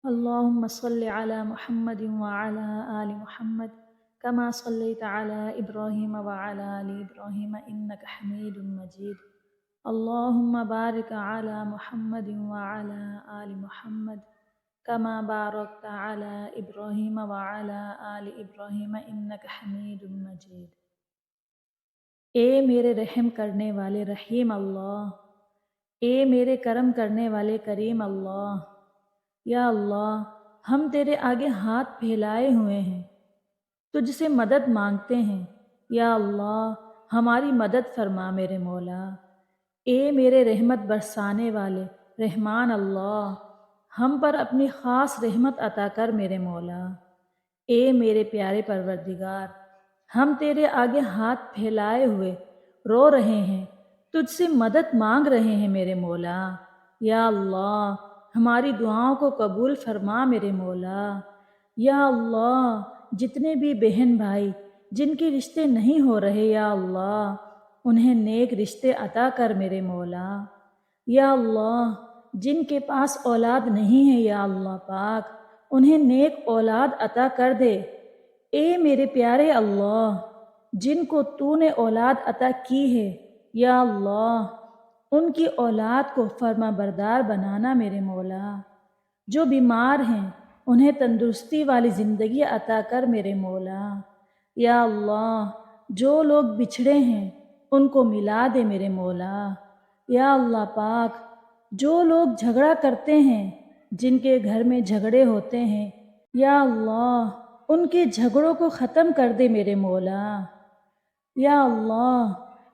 اللهم صل على محمد وعلى آل محمد كما صليت على إبراهيم وعلى آل إبراهيم إنك حميد مجيد. اللهم بارك على محمد وعلى آل محمد كما باركت على إبراهيم وعلى آل إبراهيم إنك حميد مجيد. اے میرے رحم کرنے والے رحیم اللہ، اے میرے کرم کرنے والے کریم اللہ، یا اللہ ہم تیرے آگے ہاتھ پھیلائے ہوئے ہیں، تجھ سے مدد مانگتے ہیں، یا اللہ ہماری مدد فرما میرے مولا۔ اے میرے رحمت برسانے والے رحمان اللہ، ہم پر اپنی خاص رحمت عطا کر میرے مولا۔ اے میرے پیارے پروردگار، ہم تیرے آگے ہاتھ پھیلائے ہوئے رو رہے ہیں، تجھ سے مدد مانگ رہے ہیں میرے مولا۔ یا اللہ ہماری دعاؤں کو قبول فرما میرے مولا۔ یا اللہ جتنے بھی بہن بھائی جن کے رشتے نہیں ہو رہے، یا اللہ انہیں نیک رشتے عطا کر میرے مولا۔ یا اللہ جن کے پاس اولاد نہیں ہے، یا اللہ پاک انہیں نیک اولاد عطا کر دے۔ اے میرے پیارے اللہ جن کو تو نے اولاد عطا کی ہے، یا اللہ ان کی اولاد کو فرما بردار بنانا میرے مولا۔ جو بیمار ہیں انہیں تندرستی والی زندگی عطا کر میرے مولا۔ یا اللہ جو لوگ بچھڑے ہیں ان کو ملا دے میرے مولا۔ یا اللہ پاک جو لوگ جھگڑا کرتے ہیں، جن کے گھر میں جھگڑے ہوتے ہیں، یا اللہ ان کے جھگڑوں کو ختم کر دے میرے مولا۔ یا اللہ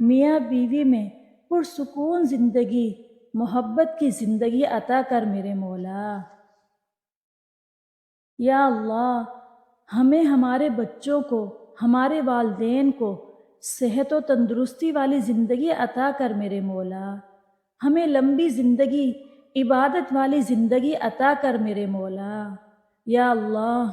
میاں بیوی میں پرسکون زندگی، محبت کی زندگی عطا کر میرے مولا۔ یا اللہ ہمیں، ہمارے بچوں کو، ہمارے والدین کو صحت و تندرستی والی زندگی عطا کر میرے مولا۔ ہمیں لمبی زندگی، عبادت والی زندگی عطا کر میرے مولا۔ یا اللہ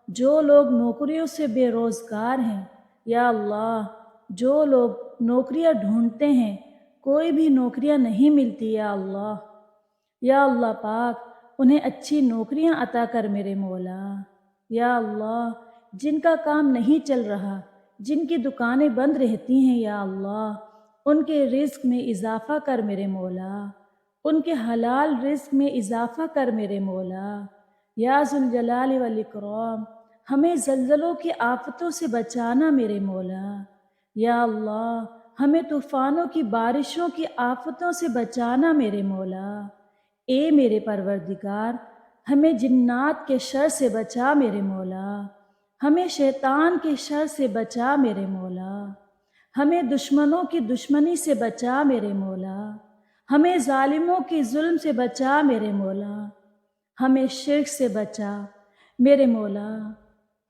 جو لوگ نوکریوں سے بے روزگار ہیں، یا اللہ جو لوگ نوکریاں ڈھونڈتے ہیں کوئی بھی نوکریاں نہیں ملتی، یا اللہ، یا اللہ پاک انہیں اچھی نوکریاں عطا کر میرے مولا۔ یا اللہ جن کا کام نہیں چل رہا، جن کی دکانیں بند رہتی ہیں، یا اللہ ان کے رزق میں اضافہ کر میرے مولا، ان کے حلال رزق میں اضافہ کر میرے مولا۔ یا ذوالجلال والاکرام ہمیں زلزلوں کی آفتوں سے بچانا میرے مولا۔ یا اللہ ہمیں طوفانوں کی بارشوں کی آفتوں سے بچانا میرے مولا۔ اے میرے پروردگار ہمیں جنات کے شر سے بچا میرے مولا، ہمیں شیطان کے شر سے بچا میرے مولا، ہمیں دشمنوں کی دشمنی سے بچا میرے مولا، ہمیں ظالموں کی ظلم سے بچا میرے مولا، ہمیں شرک سے بچا میرے مولا،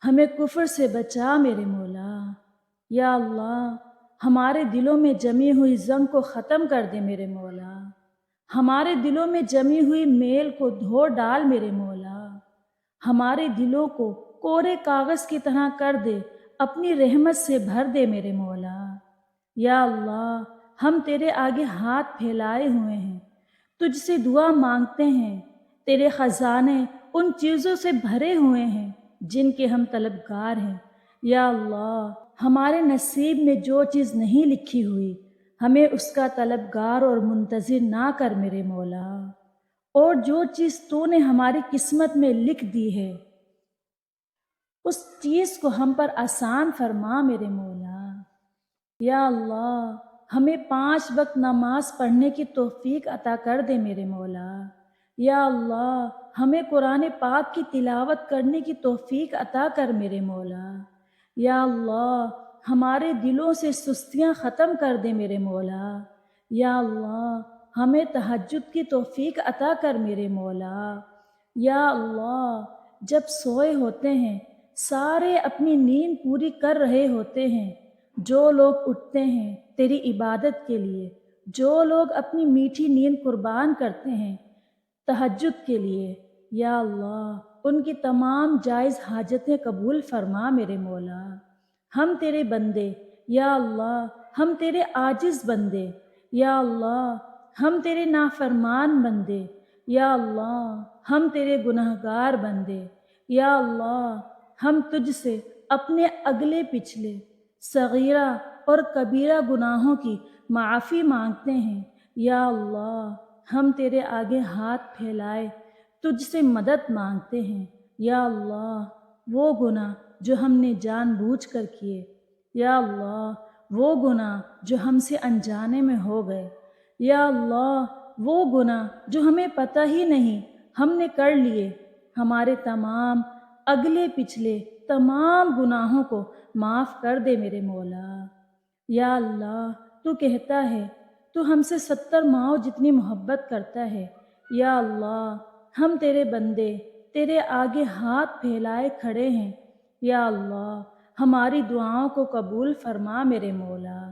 ہمیں کفر سے بچا میرے مولا۔ یا اللہ ہمارے دلوں میں جمی ہوئی زنگ کو ختم کر دے میرے مولا، ہمارے دلوں میں جمی ہوئی میل کو دھو ڈال میرے مولا، ہمارے دلوں کو کورے کاغذ کی طرح کر دے، اپنی رحمت سے بھر دے میرے مولا۔ یا اللہ ہم تیرے آگے ہاتھ پھیلائے ہوئے ہیں، تجھ سے دعا مانگتے ہیں، تیرے خزانے ان چیزوں سے بھرے ہوئے ہیں جن کے ہم طلبگار ہیں۔ یا اللہ ہمارے نصیب میں جو چیز نہیں لکھی ہوئی ہمیں اس کا طلبگار اور منتظر نہ کر میرے مولا، اور جو چیز تو نے ہماری قسمت میں لکھ دی ہے اس چیز کو ہم پر آسان فرما میرے مولا۔ یا اللہ ہمیں 5 وقت نماز پڑھنے کی توفیق عطا کر دے میرے مولا۔ یا اللہ ہمیں قرآن پاک کی تلاوت کرنے کی توفیق عطا کر میرے مولا۔ یا اللہ ہمارے دلوں سے سستیاں ختم کر دے میرے مولا۔ یا اللہ ہمیں تہجد کی توفیق عطا کر میرے مولا۔ یا اللہ جب سوئے ہوتے ہیں سارے اپنی نیند پوری کر رہے ہوتے ہیں، جو لوگ اٹھتے ہیں تیری عبادت کے لیے، جو لوگ اپنی میٹھی نیند قربان کرتے ہیں تہجد کے لیے، یا اللہ ان کی تمام جائز حاجتیں قبول فرما میرے مولا۔ ہم تیرے بندے، یا اللہ ہم تیرے عاجز بندے، یا اللہ ہم تیرے نافرمان بندے، یا اللہ ہم تیرے گنہگار بندے، یا اللہ ہم تجھ سے اپنے اگلے پچھلے صغیرہ اور کبیرہ گناہوں کی معافی مانگتے ہیں۔ یا اللہ ہم تیرے آگے ہاتھ پھیلائے تجھ سے مدد مانگتے ہیں۔ یا اللہ وہ گناہ جو ہم نے جان بوجھ کر کیے، یا اللہ وہ گناہ جو ہم سے انجانے میں ہو گئے، یا اللہ وہ گناہ جو ہمیں پتہ ہی نہیں ہم نے کر لیے، ہمارے تمام اگلے پچھلے تمام گناہوں کو معاف کر دے میرے مولا۔ یا اللہ تو کہتا ہے تو ہم سے 70 ماؤں جتنی محبت کرتا ہے۔ یا اللہ ہم تیرے بندے تیرے آگے ہاتھ پھیلائے کھڑے ہیں، یا اللہ ہماری دعاؤں کو قبول فرما میرے مولا۔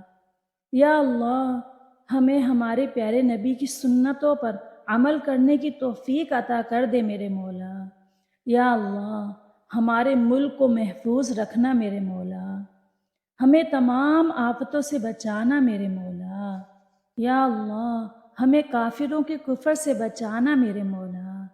یا اللہ ہمیں ہمارے پیارے نبی کی سنتوں پر عمل کرنے کی توفیق عطا کر دے میرے مولا۔ یا اللہ ہمارے ملک کو محفوظ رکھنا میرے مولا، ہمیں تمام آفتوں سے بچانا میرے مولا۔ یا اللہ ہمیں کافروں کے کفر سے بچانا میرے مولا۔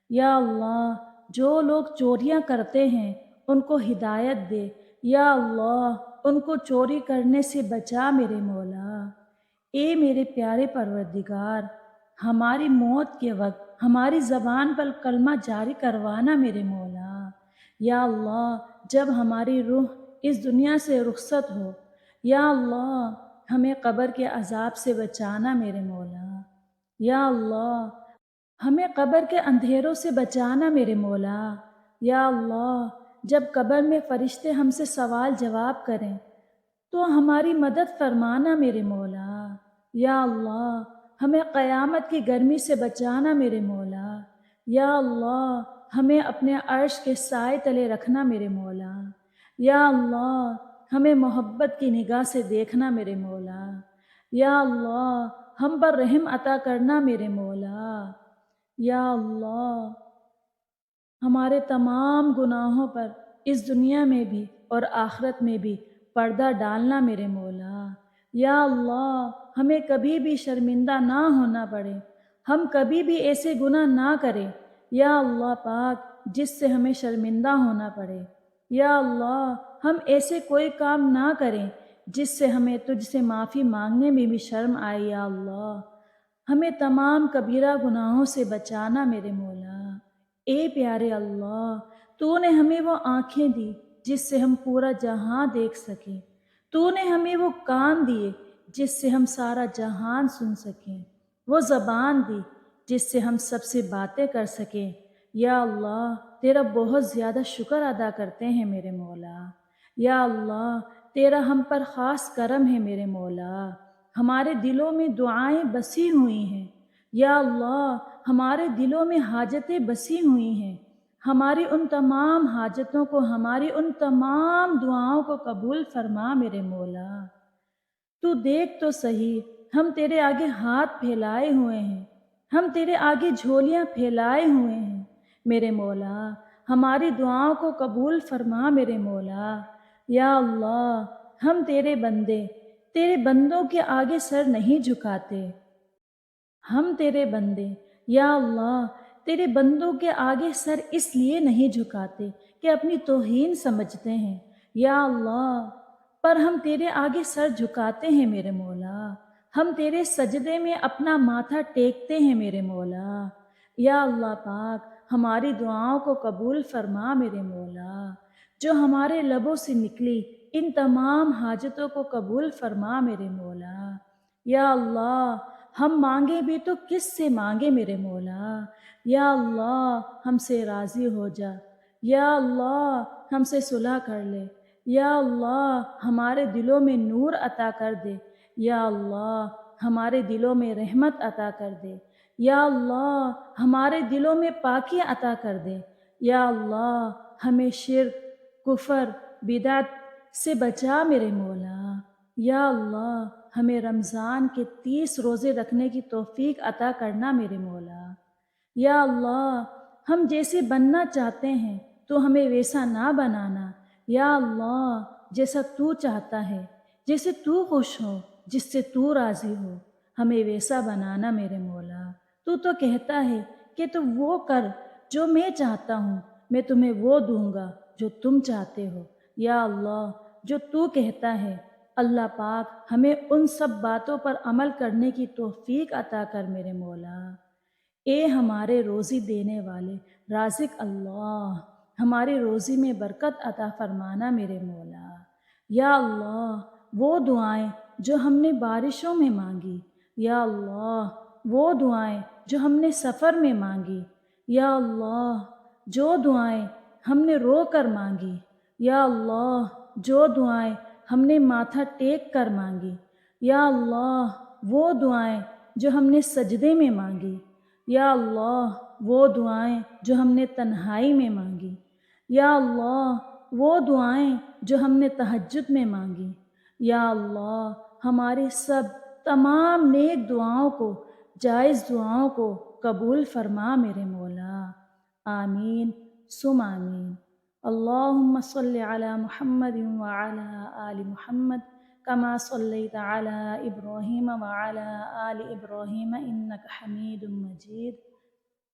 یا اللہ جو لوگ چوریاں کرتے ہیں ان کو ہدایت دے، یا اللہ ان کو چوری کرنے سے بچا میرے مولا۔ اے میرے پیارے پروردگار ہماری موت کے وقت ہماری زبان پر کلمہ جاری کروانا میرے مولا۔ یا اللہ جب ہماری روح اس دنیا سے رخصت ہو، یا اللہ ہمیں قبر کے عذاب سے بچانا میرے مولا۔ یا اللہ ہمیں قبر کے اندھیروں سے بچانا میرے مولا۔ یا اللہ جب قبر میں فرشتے ہم سے سوال جواب کریں تو ہماری مدد فرمانا میرے مولا۔ یا اللہ ہمیں قیامت کی گرمی سے بچانا میرے مولا۔ یا اللہ ہمیں اپنے عرش کے سائے تلے رکھنا میرے مولا۔ یا اللہ ہمیں محبت کی نگاہ سے دیکھنا میرے مولا۔ یا اللہ ہم پر رحم عطا کرنا میرے مولا۔ یا اللہ ہمارے تمام گناہوں پر اس دنیا میں بھی اور آخرت میں بھی پردہ ڈالنا میرے مولا۔ یا اللہ ہمیں کبھی بھی شرمندہ نہ ہونا پڑے، ہم کبھی بھی ایسے گناہ نہ کریں یا اللہ پاک جس سے ہمیں شرمندہ ہونا پڑے۔ یا اللہ ہم ایسے کوئی کام نہ کریں جس سے ہمیں تجھ سے معافی مانگنے میں بھی شرم آئے۔ یا اللہ ہمیں تمام کبیرہ گناہوں سے بچانا میرے مولا۔ اے پیارے اللہ تو نے ہمیں وہ آنکھیں دی جس سے ہم پورا جہاں دیکھ سکیں، تو نے ہمیں وہ کان دیے جس سے ہم سارا جہان سن سکیں، وہ زبان دی جس سے ہم سب سے باتیں کر سکیں۔ یا اللہ تیرا بہت زیادہ شکر ادا کرتے ہیں میرے مولا۔ یا اللہ تیرا ہم پر خاص کرم ہے میرے مولا، ہمارے دلوں میں دعائیں بسی ہوئی ہیں۔ یا اللہ ہمارے دلوں میں حاجتیں بسی ہوئی ہیں، ہماری ان تمام حاجتوں کو، ہماری ان تمام دعاؤں کو قبول فرما میرے مولا۔ تو دیکھ تو صحیح ہم تیرے آگے ہاتھ پھیلائے ہوئے ہیں، ہم تیرے آگے جھولیاں پھیلائے ہوئے ہیں میرے مولا، ہماری دعاؤں کو قبول فرما میرے مولا۔ یا اللہ ہم تیرے بندے تیرے بندوں کے آگے سر نہیں جھکاتے، ہم تیرے بندے یا اللہ تیرے بندوں کے آگے سر اس لیے نہیں جھکاتے کہ اپنی توہین سمجھتے ہیں یا اللہ، پر ہم تیرے آگے سر جھکاتے ہیں میرے مولا، ہم تیرے سجدے میں اپنا ماتھا ٹیکتے ہیں میرے مولا۔ یا اللہ پاک ہماری دعاؤں کو قبول فرما میرے مولا، جو ہمارے لبوں سے نکلی ان تمام حاجتوں کو قبول فرما میرے مولا۔ یا اللہ ہم مانگے بھی تو کس سے مانگے میرے مولا، یا اللہ ہم سے راضی ہو جا، یا اللہ ہم سے صلح کر لے، یا اللہ ہمارے دلوں میں نور عطا کر دے، یا اللہ ہمارے دلوں میں رحمت عطا کر دے، یا اللہ ہمارے دلوں میں پاکی عطا کر دے، یا اللہ ہمیں شرک، کفر، بدعت سے بچا میرے مولا۔ یا اللہ ہمیں رمضان کے 30 روزے رکھنے کی توفیق عطا کرنا میرے مولا۔ یا اللہ ہم جیسے بننا چاہتے ہیں تو ہمیں ویسا نہ بنانا، یا اللہ جیسا تو چاہتا ہے، جیسے تو خوش ہو، جس سے تو راضی ہو، ہمیں ویسا بنانا میرے مولا۔ تو کہتا ہے کہ تو وہ کر جو میں چاہتا ہوں میں تمہیں وہ دوں گا جو تم چاہتے ہو۔ یا اللہ، جو تو کہتا ہے، اللہ پاک ہمیں ان سب باتوں پر عمل کرنے کی توفیق عطا کر میرے مولا۔ اے ہمارے روزی دینے والے رازق اللہ، ہماری روزی میں برکت عطا فرمانا میرے مولا۔ یا اللہ، وہ دعائیں جو ہم نے بارشوں میں مانگی، یا اللہ وہ دعائیں جو ہم نے سفر میں مانگی، یا اللہ جو دعائیں ہم نے رو کر مانگی، یا اللہ جو دعائیں ہم نے ماتھا ٹیک کر مانگی، یا اللہ وہ دعائیں جو ہم نے سجدے میں مانگی، یا اللہ وہ دعائیں جو ہم نے تنہائی میں مانگی، یا اللہ وہ دعائیں جو ہم نے تہجد میں مانگی، یا اللہ ہماری سب تمام نیک دعاؤں کو، جائز دعاؤں کو قبول فرما میرے مولا۔ آمین ثم آمین۔ اللہم صلی علی محمد وعلی آل محمد کما صلیت علی ابراہیم وعلی آل ابراہیم انک حمید مجید۔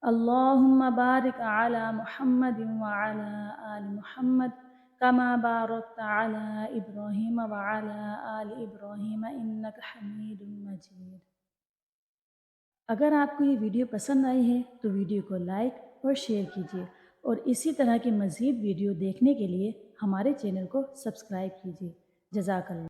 اللہم بارک علی محمد وعلی آل محمد کما بارکت علی ابراہیم وعلی آل ابراہیم انک حمید مجید۔ اگر آپ کو یہ ویڈیو پسند آئی ہے تو ویڈیو کو لائک اور شیئر کیجیے، اور اسی طرح کی مزید ویڈیو دیکھنے کے لیے ہمارے چینل کو سبسکرائب کیجیے۔ جزاک اللہ۔